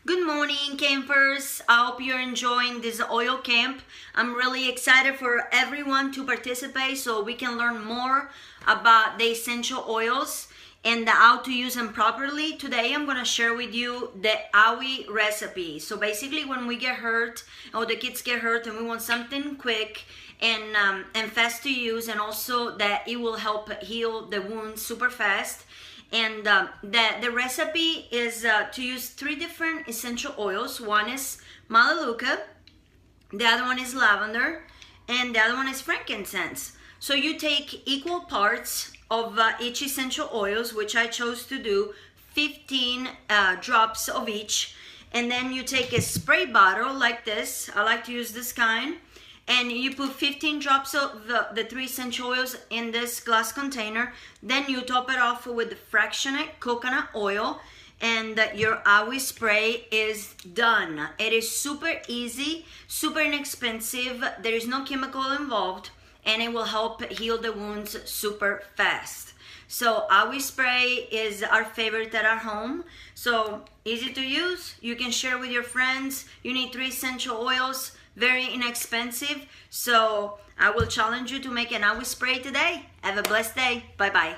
Good morning, campers. I hope you're enjoying this oil camp. I'm really excited for everyone to participate so we can learn more about the essential oils and how to use them properly. Today I'm going to share with you the Owie recipe. So basically when we get hurt or the kids get hurt and we want something quick and fast to use, and also that it will help heal the wounds super fast. And the recipe is to use 3 different essential oils. One is Melaleuca, the other one is lavender, and the other one is frankincense. So you take equal parts of each essential oils, which I chose to do 15 drops of each. And then you take a spray bottle like this. I like to use this kind. And you put 15 drops of the 3 essential oils in this glass container. Then you top it off with the fractionated coconut oil, and your Owie spray is done. It is super easy, super inexpensive. There is no chemical involved, and it will help heal the wounds super fast. So Owie spray is our favorite at our home. So easy to use. You can share with your friends. You need 3 essential oils. Very inexpensive. So I will challenge you to make an Owie spray today. Have a blessed day. Bye bye.